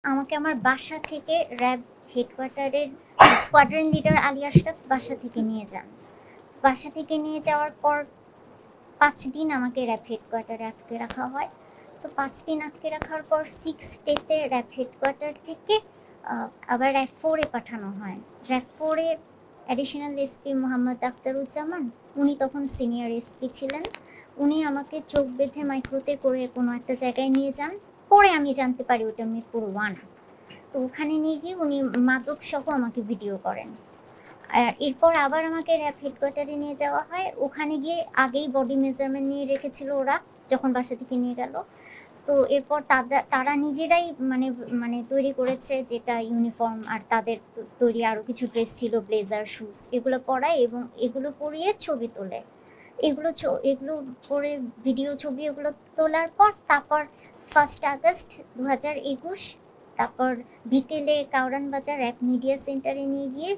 আমাকে আমার বাসা থেকে র্যাব হেডকোয়ার্টারের স্কোয়াড্রন লিডার আলী আশরাফ বাসা থেকে নিয়ে যান। বাসা থেকে নিয়ে যাওয়ার পর ৫ দিন আমাকে র্যাব হেডকোয়ার্টারে আটকে রাখা হয়। তো ৫ দিন আটকে রাখার পর 6 ডেতে র্যাব হেডকোয়ার্টার থেকে আবার র্যাব 4-এ পাঠানো হয়। র্যাব 4-এ অ্যাডিশনাল এসপি মোহাম্মদ আখতারুজ্জামান, উনি তখন সিনিয়র এসপি ছিলেন। উনি আমাকে চোখ বেঁধে মাইক্রোতে করে কোনো একটা জায়গায় নিয়ে যান। পরে আমি জানতে পারি ওটা মিরপুর 1। তো ওখানে নিয়ে গিয়ে উনি মাদক সহ আমাকে ভিডিও করেন। আর এরপর আবার আমাকে র্যাব হেডকোয়ার্টারে নিয়ে যাওয়া হয়। ওখানে গিয়ে আগেই বডি মেজারমেন্ট নিয়ে রেখেছিল ওরা, যখন বাসা থেকে নিয়ে গেল। তো এরপর তারা নিজেরাই মানে মানে তৈরি করেছে যেটা ইউনিফর্ম, আর তাদের তৈরি আরও কিছু ড্রেস ছিল, ব্লেজার, শুজ, এগুলো পরায় এবং এগুলো পরিয়ে ছবি তোলে। এগুলো পরে ভিডিও ছবি এগুলো তোলার পর তারপর 1 আগস্ট 2021 তারপর বিকেলে কাউরান বাজার এক মিডিয়া সেন্টারে নিয়ে গিয়ে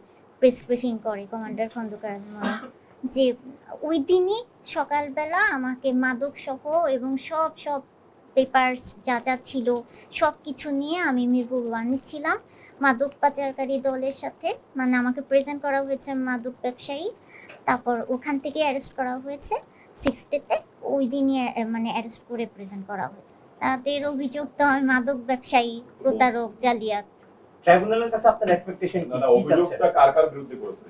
প্রেস ব্রিফিং করে কমান্ডার খন্দকার যে ওই দিনই সকালবেলা আমাকে মাদক সহ এবং সব পেপারস যা যা ছিল সব কিছু নিয়ে আমি মিরপুর 1-এ ছিলাম মাদক পাচারকারী দলের সাথে। মানে আমাকে প্রেজেন্ট করা হয়েছে মাদক ব্যবসায়ী, তারপর ওখান থেকে অ্যারেস্ট করা হয়েছে 6 ডেতে। ওই দিনই মানে অ্যারেস্ট করে প্রেজেন্ট করা হয়েছে। তাদের অভিযোগ তো আমি মাদক ব্যবসায়ী, প্রতারক, জালিয়াত। ট্রাইব্যুনালের কাছে আপনার এক্সপেকটেশন কি? অভিযোগটা কার বিরুদ্ধে করেছে?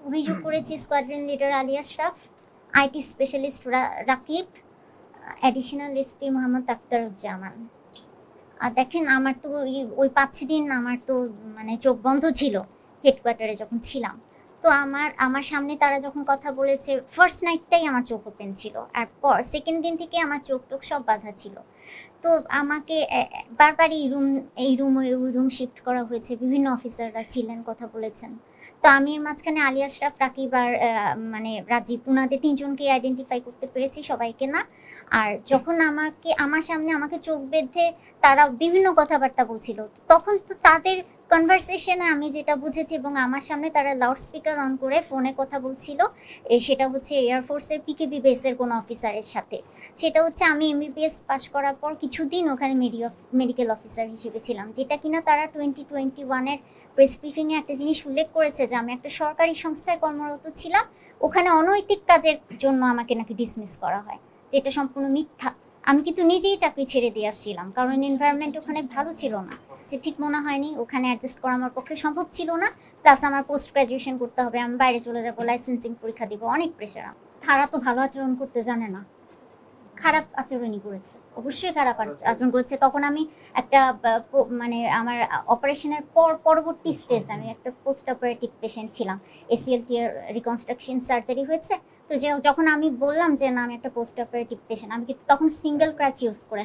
অভিযোগ করেছি squadron leader Ali Ashraf, IT specialist Rakib, additional SP Mohammad Akhtaruzzaman. আর দেখেন আমার তো ওই 5 দিন আমার তো মানে চোখ বন্ধ ছিল হেডকোয়ার্টারে যখন ছিলাম। তো আমার সামনে তারা যখন কথা বলেছে, ফার্স্ট নাইটটাই আমার চোখ ওপেন ছিল, আর পর সেকেন্ড দিন থেকে আমার চোখ সব বাঁধা ছিল। তো আমাকে বারবারই এই রুম ওই রুম শিফট করা হয়েছে, বিভিন্ন অফিসাররা ছিলেন, কথা বলেছেন। তো আমি মাঝখানে আলী আশরাফ, রাকিব আর মানে রাজীব, উনাদের 3জনকে আইডেন্টিফাই করতে পেরেছি, সবাইকে না। আর যখন আমার সামনে আমাকে চোখ বেঁধে তারা বিভিন্ন কথাবার্তা বলছিল, তখন তো তাদের কনভারসেশনে আমি যেটা বুঝেছি, এবং আমার সামনে তারা লাউড স্পিকার অন করে ফোনে কথা বলছিল, সেটা হচ্ছে এয়ারফোর্সের পিকেবি বেসের কোনো অফিসারের সাথে। সেটা হচ্ছে আমি এমবিবিএস পাস করার পর কিছুদিন ওখানে মেডিকেল অফিসার হিসেবে ছিলাম, যেটা কিনা তারা 2021-এর প্রেস ব্রিফিংয়ে একটা জিনিস উল্লেখ করেছে যে আমি একটা সরকারি সংস্থায় কর্মরত ছিলাম, ওখানে অনৈতিক কাজের জন্য আমাকে নাকি ডিসমিস করা হয়, যেটা সম্পূর্ণ মিথ্যা। আমি কিন্তু নিজেই চাকরি ছেড়ে দিয়ে আসছিলাম, কারণ এনভায়রনমেন্ট ওখানে ভালো ছিল না, যে ঠিক মনে হয়নি, ওখানে অ্যাডজাস্ট করা আমার পক্ষে সম্ভব ছিল না। প্লাস আমার পোস্ট গ্রাজুয়েশন করতে হবে, আমি বাইরে চলে যাবো, লাইসেন্সিং পরীক্ষা দিব, অনেক প্রেশার। তারা তো ভালো আচরণ করতে জানে না, খারাপ আচরণই করেছে, অবশ্যই খারাপ আচরণ করেছে। তখন আমি একটা মানে আমার অপারেশনের পরবর্তী স্টেজ, আমি একটা পোস্ট অপারেটিভ পেশেন্ট ছিলাম, এসিএলটি এর রিকনস্ট্রাকশন সার্জারি হয়েছে। তো যখন আমি বললাম যে না আমি একটা পোস্ট অপারেটিভ পেশেন্ট, আমি তখন সিঙ্গেল ক্রাচ ইউজ করে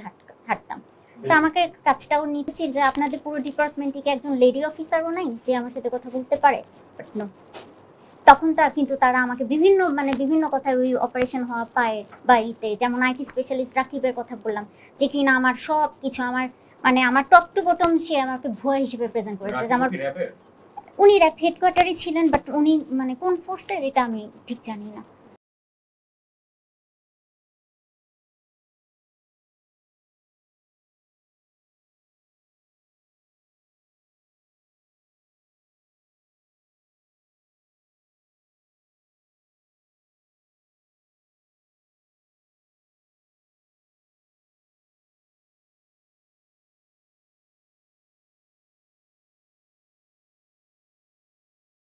হাঁটতাম। তো আমাকে কাজটাও নিচ্ছি যে আপনাদের পুরো ডিপার্টমেন্টে কি একজন লেডি অফিসারও নাই যে আমার সাথে কথা বলতে পারে? তখন কিন্তু তারা আমাকে বিভিন্ন কথায় ওই অপারেশন হওয়া পায়ে বাড়িতে, যেমন আইটি স্পেশালিস্ট রাকিবের কথা বললাম, যে কিনা আমার সব কিছু আমার টপ টু বটম সে আমাকে ভুয়া হিসেবে প্রেজেন্ট করেছে। যে আমার উনি র্যাব হেডকোয়ার্টারে ছিলেন, বাট উনি মানে কোন ফোর্সের এটা আমি ঠিক জানি না।